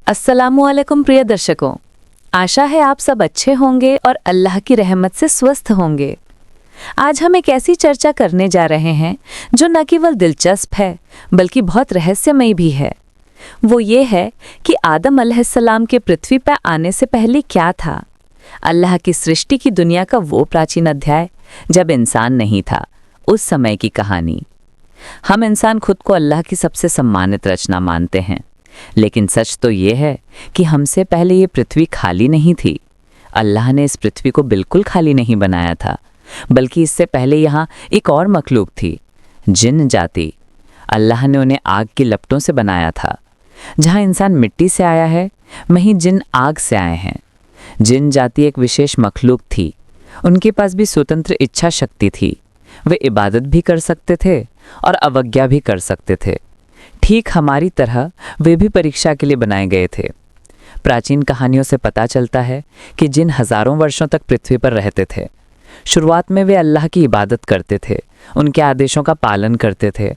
अस्सलामुअलैकुम प्रिय दर्शकों, आशा है आप सब अच्छे होंगे और अल्लाह की रहमत से स्वस्थ होंगे। आज हम एक ऐसी चर्चा करने जा रहे हैं जो न केवल दिलचस्प है बल्कि बहुत रहस्यमयी भी है। वो ये है कि आदम अलैहिस्सलाम के पृथ्वी पर आने से पहले क्या था। अल्लाह की सृष्टि की दुनिया का वो प्राचीन अध्याय जब इंसान नहीं था, उस समय की कहानी। हम इंसान खुद को अल्लाह की सबसे सम्मानित रचना मानते हैं, लेकिन सच तो ये है कि हमसे पहले ये पृथ्वी खाली नहीं थी। अल्लाह ने इस पृथ्वी को बिल्कुल खाली नहीं बनाया था, बल्कि इससे पहले यहाँ एक और मखलूक थी, जिन जाति। अल्लाह ने उन्हें आग की लपटों से बनाया था। जहाँ इंसान मिट्टी से आया है, वहीं जिन आग से आए हैं। जिन जाति एक विशेष मखलूक थी। उनके पास भी स्वतंत्र इच्छा शक्ति थी। वे इबादत भी कर सकते थे और अवज्ञा भी कर सकते थे। ठीक हमारी तरह वे भी परीक्षा के लिए बनाए गए थे। प्राचीन कहानियों से पता चलता है कि जिन हजारों वर्षों तक पृथ्वी पर रहते थे, शुरुआत में वे अल्लाह की इबादत करते थे, उनके आदेशों का पालन करते थे।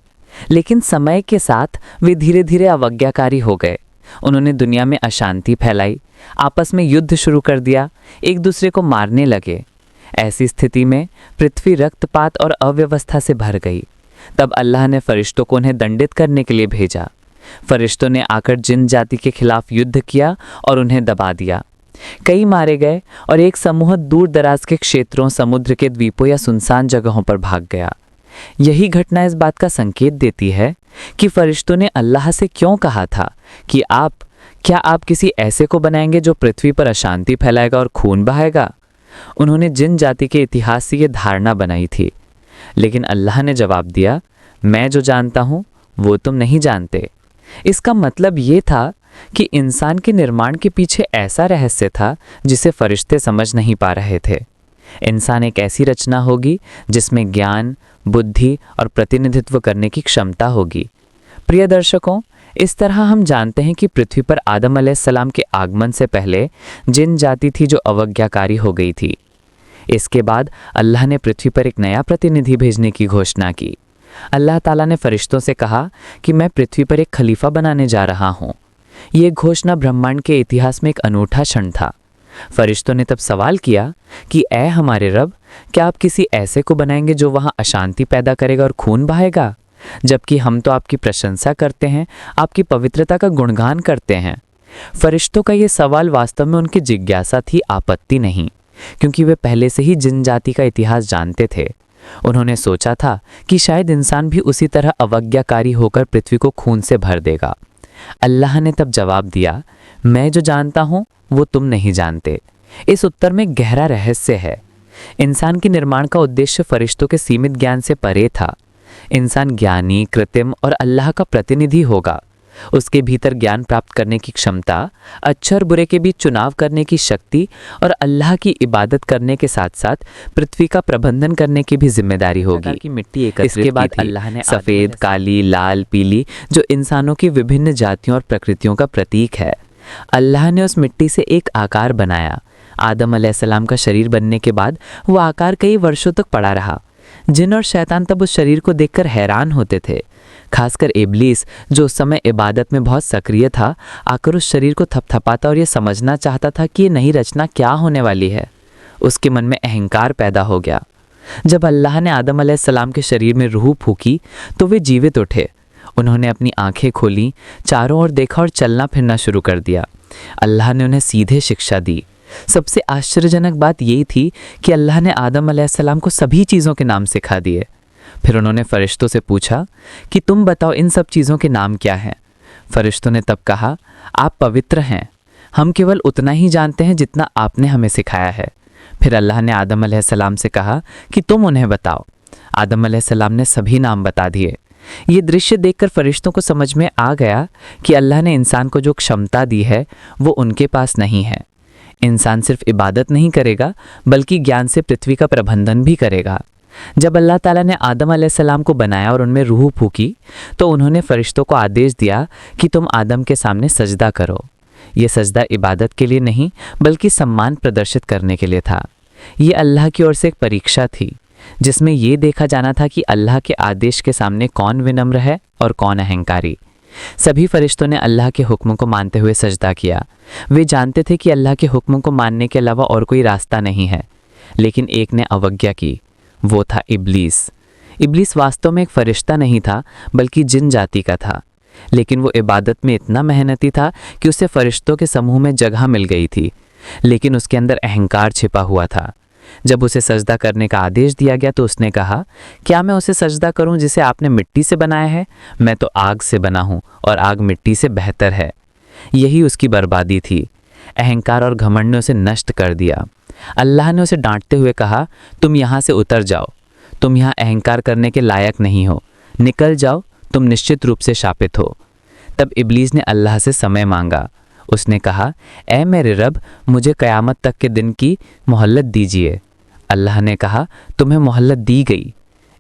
लेकिन समय के साथ वे धीरे धीरे अवज्ञाकारी हो गए। उन्होंने दुनिया में अशांति फैलाई, आपस में युद्ध शुरू कर दिया, एक दूसरे को मारने लगे। ऐसी स्थिति में पृथ्वी रक्तपात और अव्यवस्था से भर गई। तब अल्लाह ने फरिश्तों को उन्हें दंडित करने के लिए भेजा। फरिश्तों ने आकर जिन जाति के खिलाफ युद्ध किया और उन्हें दबा दिया। कई मारे गए और एक समूह दूर दराज के क्षेत्रों, समुद्र के द्वीपों या सुनसान जगहों पर भाग गया। यही घटना इस बात का संकेत देती है कि फरिश्तों ने अल्लाह से क्यों कहा था कि क्या आप किसी ऐसे को बनाएंगे जो पृथ्वी पर अशांति फैलाएगा और खून बहाएगा। उन्होंने जिन जाति के इतिहास से ये धारणा बनाई थी, लेकिन अल्लाह ने जवाब दिया, मैं जो जानता हूं वो तुम नहीं जानते। इसका मतलब ये था कि इंसान के निर्माण के पीछे ऐसा रहस्य था जिसे फरिश्ते समझ नहीं पा रहे थे। इंसान एक ऐसी रचना होगी जिसमें ज्ञान, बुद्धि और प्रतिनिधित्व करने की क्षमता होगी। प्रिय दर्शकों, इस तरह हम जानते हैं कि पृथ्वी पर आदम अलैहिस्सलाम के आगमन से पहले जिन जाति थी जो अवज्ञाकारी हो गई थी। इसके बाद अल्लाह ने पृथ्वी पर एक नया प्रतिनिधि भेजने की घोषणा की। अल्लाह ताला ने फरिश्तों से कहा कि मैं पृथ्वी पर एक खलीफा बनाने जा रहा हूँ। ये घोषणा ब्रह्मांड के इतिहास में एक अनूठा क्षण था। फरिश्तों ने तब सवाल किया कि ऐ हमारे रब, क्या आप किसी ऐसे को बनाएंगे जो वहाँ अशांति पैदा करेगा और खून बहाएगा, जबकि हम तो आपकी प्रशंसा करते हैं, आपकी पवित्रता का गुणगान करते हैं। फरिश्तों का ये सवाल वास्तव में उनकी जिज्ञासा थी, आपत्ति नहीं, क्योंकि वे पहले से ही जिन जाति का इतिहास जानते थे। उन्होंने सोचा था कि शायद इंसान भी उसी तरह अवज्ञाकारी होकर पृथ्वी को खून से भर देगा। अल्लाह ने तब जवाब दिया, मैं जो जानता हूं वो तुम नहीं जानते। इस उत्तर में गहरा रहस्य है। इंसान के निर्माण का उद्देश्य फरिश्तों के सीमित ज्ञान से परे था। इंसान ज्ञानी, कृत्रिम और अल्लाह का प्रतिनिधि होगा। उसके भीतर ज्ञान प्राप्त करने की क्षमता, अच्छे और बुरे के बीच चुनाव करने की शक्ति और अल्लाह की इबादत करने के साथ साथ पृथ्वी का प्रबंधन करने की भी जिम्मेदारी होगी। की मिट्टी इसके बाद अल्लाह ने सफ़ेद, काली, लाल, पीली, जो इंसानों की विभिन्न जातियों और प्रकृतियों का प्रतीक है। अल्लाह ने उस मिट्टी से एक आकार बनाया। आदम अलैहिस्सलाम का शरीर बनने के बाद वो आकार कई वर्षों तक पड़ा रहा। जिन और शैतान तब उस शरीर को देखकर हैरान होते थे। खासकर इब्लीस, जो उस समय इबादत में बहुत सक्रिय था, आकर उस शरीर को थपथपाता और ये समझना चाहता था कि ये नई रचना क्या होने वाली है। उसके मन में अहंकार पैदा हो गया। जब अल्लाह ने आदम अलैहिस्सलाम के शरीर में रूह फूकी तो वे जीवित उठे। उन्होंने अपनी आंखें खोली, चारों ओर देखा और चलना फिरना शुरू कर दिया। अल्लाह ने उन्हें सीधे शिक्षा दी। सबसे आश्चर्यजनक बात यही थी कि अल्लाह ने आदम अलैहिस्सलाम को सभी चीज़ों के नाम सिखा दिए। फिर उन्होंने फरिश्तों से पूछा कि तुम बताओ इन सब चीज़ों के नाम क्या हैं। फरिश्तों ने तब कहा, आप पवित्र हैं, हम केवल उतना ही जानते हैं जितना आपने हमें सिखाया है। फिर अल्लाह ने आदम अलैहिस्सलाम से कहा कि तुम उन्हें बताओ। आदम अलैहिस्सलाम ने सभी नाम बता दिए। ये दृश्य देखकर फरिश्तों को समझ में आ गया कि अल्लाह ने इंसान को जो क्षमता दी है वो उनके पास नहीं है। इंसान सिर्फ इबादत नहीं करेगा बल्कि ज्ञान से पृथ्वी का प्रबंधन भी करेगा। जब अल्लाह ताला ने आदम अलैहिस्सलाम को बनाया और उनमें रूह फूकी तो उन्होंने फरिश्तों को आदेश दिया कि तुम आदम के सामने सजदा करो। ये सजदा इबादत के लिए नहीं बल्कि सम्मान प्रदर्शित करने के लिए था। ये अल्लाह की ओर से एक परीक्षा थी जिसमें ये देखा जाना था कि अल्लाह के आदेश के सामने कौन विनम्र है और कौन अहंकारी। सभी फरिश्तों ने अल्लाह के हुक्मों को मानते हुए सजदा किया। वे जानते थे कि अल्लाह के हुक्मों को मानने के अलावा और कोई रास्ता नहीं है, लेकिन एक ने अवज्ञा की। वो था इब्लीस। इब्लीस वास्तव में एक फरिश्ता नहीं था, बल्कि जिन जाति का था, लेकिन वो इबादत में इतना मेहनती था कि उसे फरिश्तों के समूह में जगह मिल गई थी, लेकिन उसके अंदर अहंकार छिपा हुआ था। जब उसे सजदा करने का आदेश दिया गया तो उसने कहा, क्या मैं उसे सजदा करूं जिसे आपने मिट्टी से बनाया है? मैं तो आग से बना हूं और आग मिट्टी से बेहतर है। यही उसकी बर्बादी थी। अहंकार और घमंड ने उसे नष्ट कर दिया। अल्लाह ने उसे डांटते हुए कहा, तुम यहाँ से उतर जाओ, तुम यहाँ अहंकार करने के लायक नहीं हो, निकल जाओ, तुम निश्चित रूप से शापित हो। तब इब्लीस ने अल्लाह से समय मांगा। उसने कहा, ऐ मेरे रब, मुझे क़यामत तक के दिन की मोहल्लत दीजिए। अल्लाह ने कहा, तुम्हें मोहल्लत दी गई।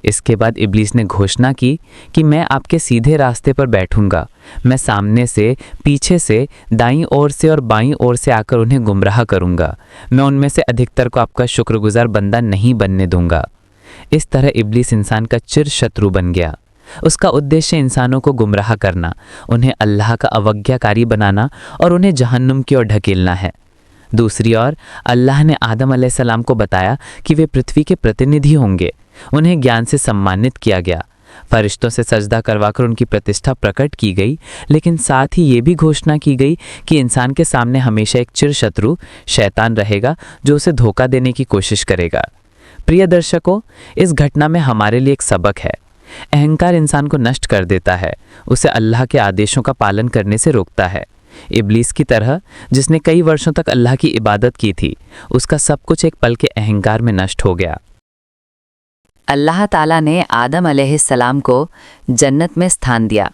इसके बाद इब्लीस ने घोषणा की कि मैं आपके सीधे रास्ते पर बैठूंगा। मैं सामने से, पीछे से, दाईं ओर से और बाईं ओर से आकर उन्हें गुमराह करूंगा। मैं उनमें से अधिकतर को आपका शुक्रगुजार बंदा नहीं बनने दूंगा। इस तरह इब्लीस इंसान का चिर शत्रु बन गया। उसका उद्देश्य इंसानों को गुमराह करना, उन्हें अल्लाह का अवज्ञाकारी बनाना और उन्हें जहन्नुम की ओर ढकेलना है। दूसरी ओर अल्लाह ने आदम अलैहिस्सलाम को बताया कि वे पृथ्वी के प्रतिनिधि होंगे। उन्हें ज्ञान से सम्मानित किया गया। फरिश्तों से सजदा करवाकर उनकी प्रतिष्ठा प्रकट की गई, लेकिन साथ ही ये भी घोषणा की गई कि इंसान के सामने हमेशा एक चिर शत्रु शैतान रहेगा जो उसे धोखा देने की कोशिश करेगा। प्रिय दर्शकों, इस घटना में हमारे लिए एक सबक है। अहंकार इंसान को नष्ट कर देता है, उसे अल्लाह के आदेशों का पालन करने से रोकता है। इब्लीस की तरह, जिसने कई वर्षों तक अल्लाह की इबादत की थी, उसका सब कुछ एक पल के अहंकार में नष्ट हो गया। अल्लाह ताला ने आदम अलैहिस्सलाम को जन्नत में स्थान दिया।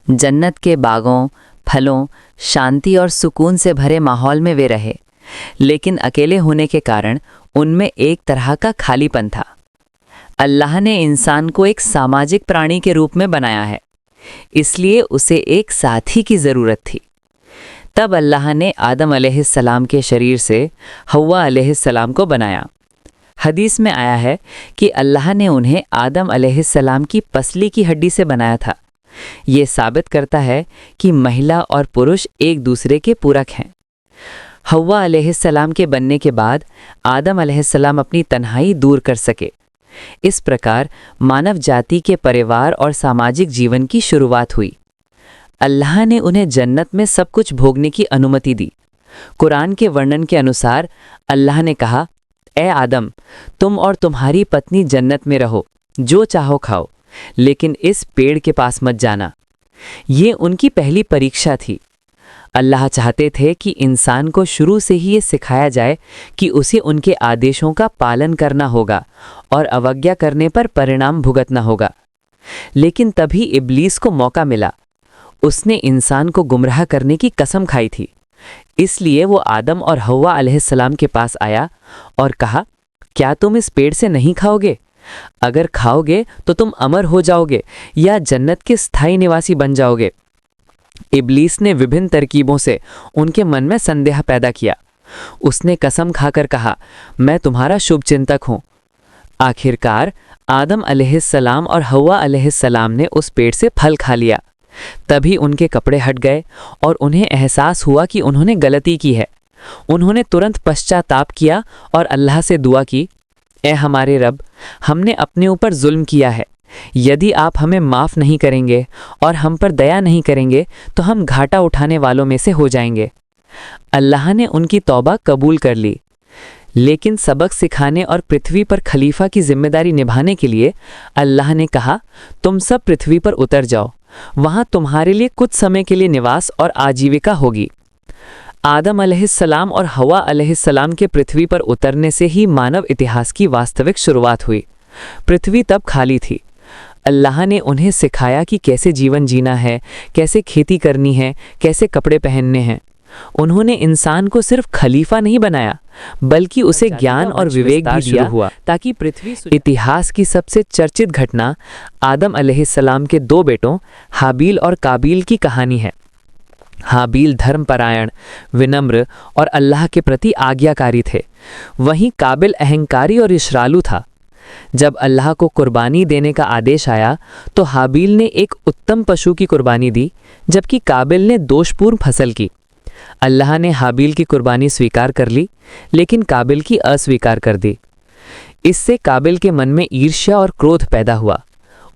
जन्नत के बागों, फलों, शांति और सुकून से भरे माहौल में वे रहे, लेकिन अकेले होने के कारण उनमें एक तरह का खालीपन था। अल्लाह ने इंसान को एक सामाजिक प्राणी के रूप में बनाया है, इसलिए उसे एक साथी की ज़रूरत थी। तब अल्लाह ने आदम अलैहिस्सलाम के शरीर से हव्वा अलैहिस्सलाम को बनाया। हदीस में आया है कि अल्लाह ने उन्हें आदम अलैहिस्सलाम की पसली की हड्डी से बनाया था। ये साबित करता है कि महिला और पुरुष एक दूसरे के पूरक हैं। हव्वा अलैहिस्सलाम के बनने के बाद आदम अलैहिस्सलाम अपनी तन्हाई दूर कर सके। इस प्रकार मानव जाति के परिवार और सामाजिक जीवन की शुरुआत हुई। अल्लाह ने उन्हें जन्नत में सब कुछ भोगने की अनुमति दी। कुरान के वर्णन के अनुसार अल्लाह ने कहा, ए आदम, तुम और तुम्हारी पत्नी जन्नत में रहो, जो चाहो खाओ, लेकिन इस पेड़ के पास मत जाना। ये उनकी पहली परीक्षा थी। अल्लाह चाहते थे कि इंसान को शुरू से ही ये सिखाया जाए कि उसे उनके आदेशों का पालन करना होगा और अवज्ञा करने पर परिणाम भुगतना होगा। लेकिन तभी इब्लीस को मौका मिला। उसने इंसान को गुमराह करने की कसम खाई थी। इसलिए वो आदम और हव्वा अलैहिस्सलाम के पास आया और कहा, क्या तुम इस पेड़ से नहीं खाओगे? अगर खाओगे तो तुम अमर हो जाओगे या जन्नत के स्थायी निवासी बन जाओगे। इब्लीस ने विभिन्न तरकीबों से उनके मन में संदेह पैदा किया। उसने कसम खाकर कहा, मैं तुम्हारा शुभचिंतक हूं। आखिरकार आदम अलैहिस्सलाम और हव्वा अलैहिस्सलाम ने उस पेड़ से फल खा लिया। तभी उनके कपड़े हट गए और उन्हें एहसास हुआ कि उन्होंने गलती की है। उन्होंने तुरंत पश्चाताप किया और अल्लाह से दुआ की, ए हमारे रब, हमने अपने ऊपर जुल्म किया है। यदि आप हमें माफ़ नहीं करेंगे और हम पर दया नहीं करेंगे तो हम घाटा उठाने वालों में से हो जाएंगे। अल्लाह ने उनकी तौबा कबूल कर ली, लेकिन सबक सिखाने और पृथ्वी पर खलीफा की जिम्मेदारी निभाने के लिए अल्लाह ने कहा, तुम सब पृथ्वी पर उतर जाओ, वहाँ तुम्हारे लिए कुछ समय के लिए निवास और आजीविका होगी। आदम अलैहिस्सलाम और हव्वा अलैहिस्सलाम के पृथ्वी पर उतरने से ही मानव इतिहास की वास्तविक शुरुआत हुई। पृथ्वी तब खाली थी। अल्लाह ने उन्हें सिखाया कि कैसे जीवन जीना है, कैसे खेती करनी है, कैसे कपड़े पहनने हैं। उन्होंने इंसान को सिर्फ खलीफा नहीं बनाया, बल्कि उसे ज्ञान और विवेक भी दिया ताकि पृथ्वी। इतिहास की सबसे चर्चित घटना आदम अलैहिस्सलाम के दो बेटों हाबील और काबील की कहानी है। हाबील धर्मपरायण, विनम्र और अल्लाह के प्रति आज्ञाकारी थे, वहीं काबिल अहंकारी और इशरालू था। जब अल्लाह को कुर्बानी देने का आदेश आया तो हाबील ने एक उत्तम पशु की कुर्बानी दी, जबकि काबिल ने दोषपूर्ण फसल की। अल्लाह ने हाबील की कुर्बानी स्वीकार कर ली, लेकिन काबिल की अस्वीकार कर दी। इससे काबिल के मन में ईर्ष्या और क्रोध पैदा हुआ।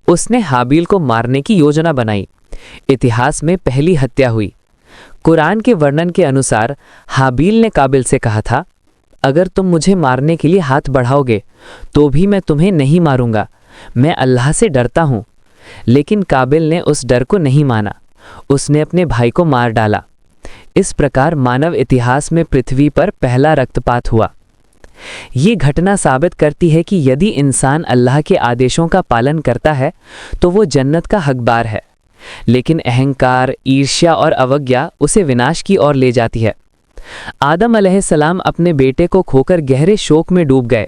उसने हाबील को मारने की योजना बनाई। इतिहास में पहली हत्या हुई। कुरान के वर्णन के अनुसार हाबील ने काबिल से कहा था, अगर तुम मुझे मारने के लिए हाथ बढ़ाओगे तो भी मैं तुम्हें नहीं मारूंगा, मैं अल्लाह से डरता हूं। लेकिन काबिल ने उस डर को नहीं माना। उसने अपने भाई को मार डाला। इस प्रकार मानव इतिहास में पृथ्वी पर पहला रक्तपात हुआ। ये घटना साबित करती है कि यदि इंसान अल्लाह के आदेशों का पालन करता है तो वो जन्नत का हकदार है, लेकिन अहंकार, ईर्ष्या और अवज्ञा उसे विनाश की ओर ले जाती है। आदम अलैहिस्सलाम अपने बेटे को खोकर गहरे शोक में डूब गए।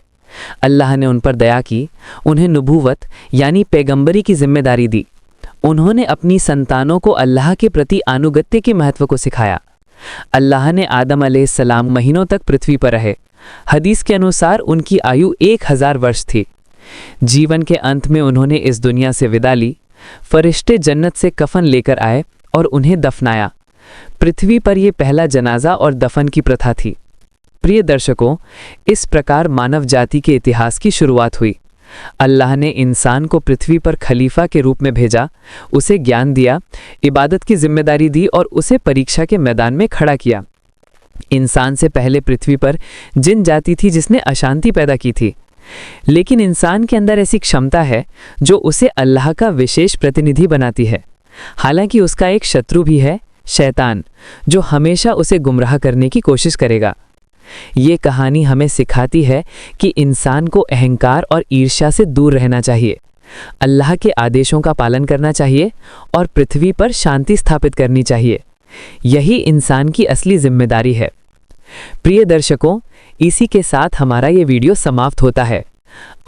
अल्लाह ने उन पर दया की, उन्हें नबूवत यानी पैगंबरी की जिम्मेदारी दी। उन्होंने अपनी संतानों को अल्लाह के प्रति आनुगत्य के महत्व को सिखाया। अल्लाह ने आदम अलैहिस्सलाम महीनों तक पृथ्वी पर रहे। हदीस के अनुसार उनकी आयु 1000 वर्ष थी। जीवन के अंत में उन्होंने इस दुनिया से विदा ली। फरिश्ते जन्नत से कफन लेकर आए और उन्हें दफनाया। पृथ्वी पर यह पहला जनाजा और दफन की प्रथा थी। प्रिय दर्शकों, इस प्रकार मानव जाति के इतिहास की शुरुआत हुई। अल्लाह ने इंसान को पृथ्वी पर खलीफा के रूप में भेजा, उसे ज्ञान दिया, इबादत की जिम्मेदारी दी और उसे परीक्षा के मैदान में खड़ा किया। इंसान से पहले पृथ्वी पर जिन जाति थी जिसने अशांति पैदा की थी, लेकिन इंसान के अंदर ऐसी क्षमता है जो उसे अल्लाह का विशेष प्रतिनिधि बनाती है। हालांकि उसका एक शत्रु भी है, शैतान, जो हमेशा उसे गुमराह करने की कोशिश करेगा। ये कहानी हमें सिखाती है कि इंसान को अहंकार और ईर्ष्या से दूर रहना चाहिए, अल्लाह के आदेशों का पालन करना चाहिए और पृथ्वी पर शांति स्थापित करनी चाहिए। यही इंसान की असली जिम्मेदारी है। प्रिय दर्शकों, इसी के साथ हमारा ये वीडियो समाप्त होता है।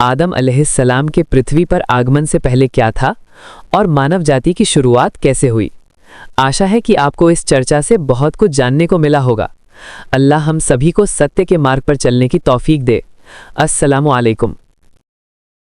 आदम अलैहिस्सलाम के पृथ्वी पर आगमन से पहले क्या था और मानव जाति की शुरुआत कैसे हुई। आशा है कि आपको इस चर्चा से बहुत कुछ जानने को मिला होगा। अल्लाह हम सभी को सत्य के मार्ग पर चलने की तौफीक दे। अस्सलामु अलैकुम।